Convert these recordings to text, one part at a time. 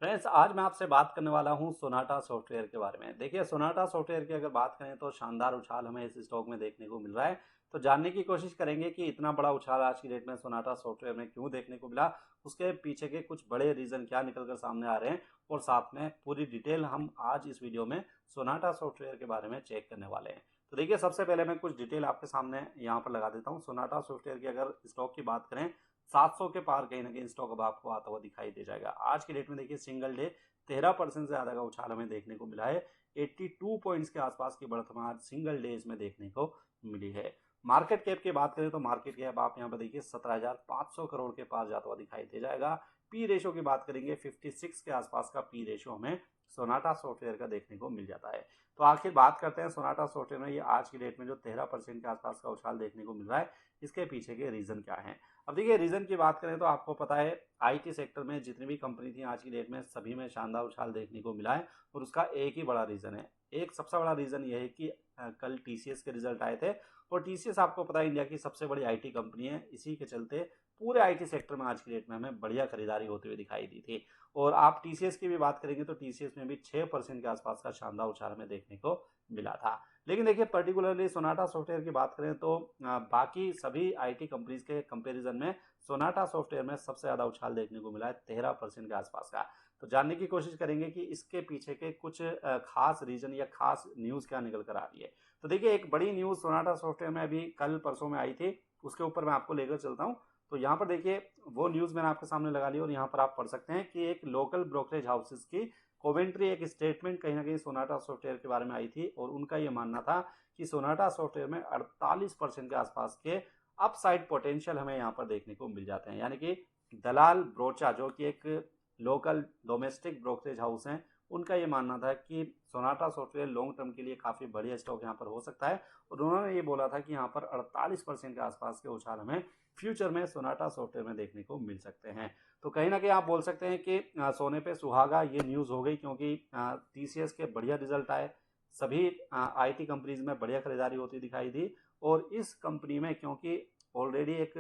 Friends, आज मैं आपसे बात करने वाला हूं सोनाटा सॉफ्टवेयर के बारे में। देखिए, सोनाटा सॉफ्टवेयर की अगर बात करें तो शानदार उछाल हमें इस स्टॉक में देखने को मिल रहा है। तो जानने की कोशिश करेंगे कि इतना बड़ा उछाल आज की डेट में सोनाटा सॉफ्टवेयर में क्यों देखने को मिला, उसके पीछे के कुछ बड़े रीजन क्या निकल कर सामने आ रहे हैं, और साथ में पूरी डिटेल हम आज इस वीडियो में सोनाटा सॉफ्टवेयर के बारे में चेक करने वाले हैं। तो देखिए, सबसे पहले मैं कुछ डिटेल आपके सामने यहाँ पर लगा देता हूँ। सोनाटा सॉफ्टवेयर की अगर स्टॉक की बात करें, 700 के पार कहीं ना कहीं स्टॉक अब आपको आता हुआ दिखाई दे जाएगा। आज की डेट में देखिए, सिंगल डे 13% से ज्यादा का उछाल हमें देखने को मिला है। 82 पॉइंट्स के आसपास की बढ़त हमें आज सिंगल डेज में देखने को मिली है। मार्केट कैप की बात करें तो मार्केट कैप आप यहाँ पर देखिए 17,500 करोड़ के पार जाता हुआ दिखाई दे जाएगा। पी रेशो की बात करेंगे, 56 के आसपास का पी रेशो हमें सोनाटा सॉफ्टवेयर का देखने को मिल जाता है। तो आखिर बात करते हैं सोनाटा सॉफ्टवेयर में ये आज की डेट में जो 13% के आसपास का उछाल देखने को मिल रहा है, इसके पीछे के रीजन क्या है। अब देखिए, रीजन की बात करें तो आपको पता है, आईटी सेक्टर में जितनी भी कंपनी थी आज की डेट में सभी में शानदार उछाल देखने को मिला है। और उसका एक ही बड़ा रीजन है, एक सबसे बड़ा रीजन ये है कि कल टीसीएस के रिजल्ट आए थे। और टीसीएस आपको पता है इंडिया की सबसे बड़ी आईटी कंपनी है। इसी के चलते पूरे आईटी सेक्टर में आज की डेट में हमें बढ़िया खरीदारी होती हुई दिखाई दी थी। और आप टीसीएस की भी बात करेंगे तो टीसीएस में भी 6% के आसपास का शानदार उछाल हमें देखने को मिला था। लेकिन देखिए, पर्टिकुलरली सोनाटा सॉफ्टवेयर की बात करें तो बाकी सभी आईटी कंपनीज के कंपैरिजन में सोनाटा सॉफ्टवेयर में सबसे ज्यादा उछाल देखने को मिला है, 13% के आसपास का। तो जानने की कोशिश करेंगे कि इसके पीछे के कुछ खास रीजन या खास न्यूज क्या निकल कर आ रही है। तो देखिए, एक बड़ी न्यूज सोनाटा सॉफ्टवेयर में अभी कल परसों में आई थी, उसके ऊपर मैं आपको लेकर चलता हूँ। तो यहाँ पर देखिए, वो न्यूज मैंने आपके सामने लगा ली और यहाँ पर आप पढ़ सकते हैं कि एक लोकल ब्रोकरेज हाउसेस की कोवेंट्री एक स्टेटमेंट कहीं ना कहीं सोनाटा सॉफ्टवेयर के बारे में आई थी। और उनका ये मानना था कि सोनाटा सॉफ्टवेयर में 48% के आसपास के अपसाइड पोटेंशियल हमें यहाँ पर देखने को मिल जाते हैं। यानी कि दलाल ब्रोचा, जो कि एक लोकल डोमेस्टिक ब्रोकरेज हाउस है, उनका ये मानना था कि सोनाटा सॉफ्टवेयर लॉन्ग टर्म के लिए काफी बढ़िया स्टॉक यहाँ पर हो सकता है। और उन्होंने ये बोला था कि यहाँ पर 48% के आसपास के उछाल हमें फ्यूचर में सोनाटा सॉफ्टवेयर में देखने को मिल सकते हैं। तो कहीं ना कहीं आप बोल सकते हैं कि सोने पे सुहागा ये न्यूज हो गई, क्योंकि टीसीएस के बढ़िया रिजल्ट आए, सभी आईटी कंपनीज में बढ़िया खरीदारी होती दिखाई दी। और इस कंपनी में क्योंकि ऑलरेडी एक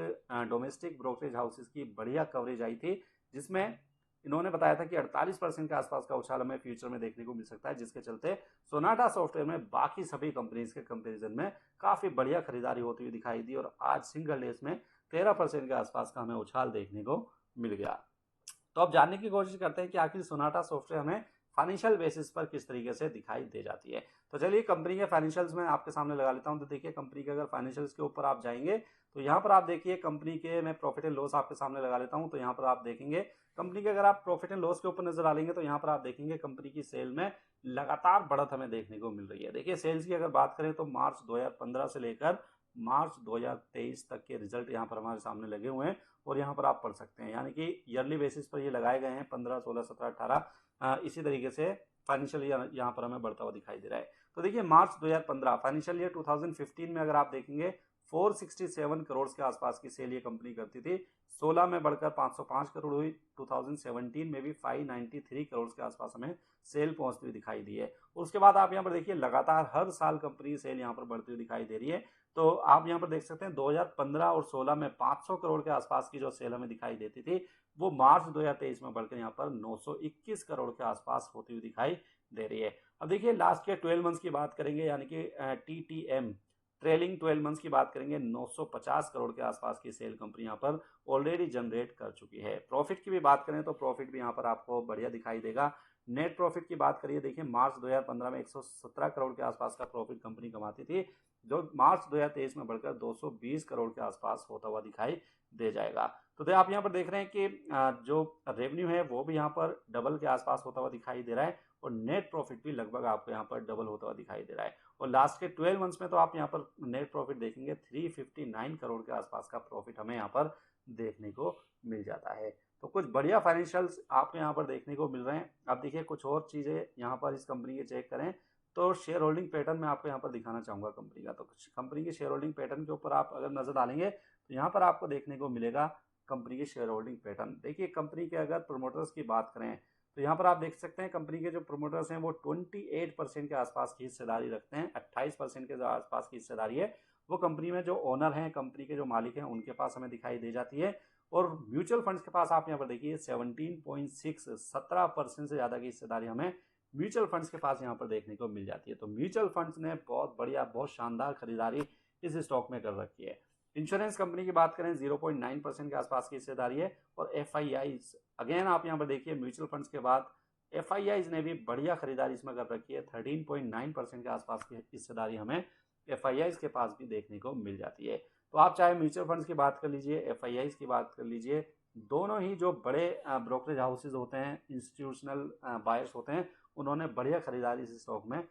डोमेस्टिक ब्रोकरेज हाउसेस की बढ़िया कवरेज आई थी, जिसमें इन्होंने बताया था कि 48% के आसपास का उछाल हमें फ्यूचर में देखने को मिल सकता है, जिसके चलते सोनाटा सॉफ्टवेयर में बाकी सभी कंपनीज के कंपैरिजन में काफी बढ़िया खरीदारी होती हुई दिखाई दी। और आज सिंगल डेज में 13% के आसपास का हमें उछाल देखने को मिल गया। तो अब जानने की कोशिश करते हैं कि आखिर सोनाटा सॉफ्टवेयर हमें फाइनेंशियल बेसिस पर किस तरीके से दिखाई दे जाती है। तो चलिए, कंपनी के फाइनेंशियल्स में आपके सामने लगा लेता हूं। तो देखिए, कंपनी के अगर फाइनेंशियल्स के ऊपर आप जाएंगे तो यहाँ पर आप देखिए, कंपनी के मैं प्रॉफिट एंड लॉस आपके सामने लगा लेता हूं। तो यहाँ पर आप देखेंगे कंपनी के, अगर आप प्रॉफिट एंड लॉस के ऊपर नजर डालेंगे तो यहाँ पर आप देखेंगे कंपनी की सेल में लगातार बढ़त हमें देखने को मिल रही है। देखिए, सेल्स की अगर बात करें तो मार्च 2015 से लेकर मार्च 2023 तक के रिजल्ट यहाँ पर हमारे सामने लगे हुए हैं। और यहाँ पर आप पढ़ सकते हैं, यानी कि ईयरली बेसिस पर ये लगाए गए हैं, 15, 16, 17, 18, इसी तरीके से फाइनेंशियल ईयर यहाँ पर हमें बढ़ता हुआ दिखाई दे रहा है। तो देखिए, मार्च 2015 फाइनेंशियल ईयर 2015 में अगर आप देखेंगे 467 करोड़ के आसपास की सेल ये कंपनी करती थी। 16 में बढ़कर 505 करोड़ हुई। 2017 में भी 593 करोड़ के आसपास हमें सेल पहुंचती हुई दिखाई दी है। उसके बाद आप यहाँ पर देखिए, लगातार हर साल कंपनी सेल यहाँ पर बढ़ती हुई दिखाई दे रही है। तो आप यहाँ पर देख सकते हैं 2015 और 16 में 500 करोड़ के आसपास की जो सेल हमें दिखाई देती थी, वो मार्च 2023 में बढ़कर यहाँ पर 921 करोड़ के आसपास होती हुई दिखाई दे रही है। अब देखिए, लास्ट के 12 मंथ्स की बात करेंगे, यानी कि टीटीएम ट्रेलिंग 12 मंथ्स की बात करेंगे, 950 करोड़ के आसपास की सेल कंपनी यहाँ पर ऑलरेडी जनरेट कर चुकी है। प्रॉफिट की भी बात करें तो प्रॉफिट भी यहाँ पर आपको बढ़िया दिखाई देगा। नेट प्रॉफिट की बात करिए, देखिए मार्च 2015 में 117 करोड़ के आसपास का प्रॉफिट कंपनी कमाती थी, जो मार्च 2023 में बढ़कर 220 करोड़ के आसपास होता हुआ दिखाई दे जाएगा। तो आप यहाँ पर देख रहे हैं कि जो रेवेन्यू है वो भी यहाँ पर डबल के आसपास होता हुआ दिखाई दे रहा है। और नेट प्रॉफिट भी लगभग आपको यहाँ पर डबल होता हुआ दिखाई दे रहा है। और लास्ट के 12 मंथ्स में तो आप यहाँ पर नेट प्रॉफिट देखेंगे 359 करोड़ के आसपास का प्रॉफिट हमें यहाँ पर देखने को मिल जाता है। तो कुछ बढ़िया फाइनेंशियल्स आपको यहाँ पर देखने को मिल रहे हैं। अब देखिए, कुछ और चीजें यहाँ पर इस कंपनी के चेक करें तो शेयर होल्डिंग पैटर्न में आपको यहाँ पर दिखाना चाहूंगा कंपनी का। तो कुछ कंपनी के शेयर होल्डिंग पैटर्न के ऊपर आप अगर नजर डालेंगे तो यहाँ पर आपको देखने को मिलेगा कंपनी के शेयर होल्डिंग पैटर्न। देखिए, कंपनी के अगर प्रोमोटर्स की बात करें तो यहाँ पर आप देख सकते हैं कंपनी के जो प्रोमोटर्स हैं वो 28% के आसपास की हिस्सेदारी रखते हैं। 28% के जो आसपास की हिस्सेदारी है वो कंपनी में जो ओनर हैं, कंपनी के जो मालिक हैं, उनके पास हमें दिखाई दे जाती है। और म्यूचुअल फंड्स के पास आप यहाँ पर देखिए 17.6 17% से ज़्यादा की हिस्सेदारी हमें म्यूचुअल फंड्स के पास यहाँ पर देखने को मिल जाती है। तो म्यूचुअल फंड्स ने बहुत बढ़िया, बहुत शानदार खरीदारी इस स्टॉक में कर रखी है। इंश्योरेंस कंपनी की बात करें 0.9% के आसपास की हिस्सेदारी है। और FIIs अगेन आप यहाँ पर देखिए म्यूचुअल फंड्स के बाद FIIs ने भी बढ़िया खरीदारी इसमें कर रखी है। 13.9% के आसपास की हिस्सेदारी हमें FIIs के पास भी देखने को मिल जाती है। तो आप चाहे म्यूचुअल फंड्स की बात कर लीजिए, FIIs की बात कर लीजिए, दोनों ही जो बड़े ब्रोकरेज हाउसेज होते हैं, इंस्टीट्यूशनल बायर्स होते हैं, उन्होंने बढ़िया खरीदारी इस स्टॉक में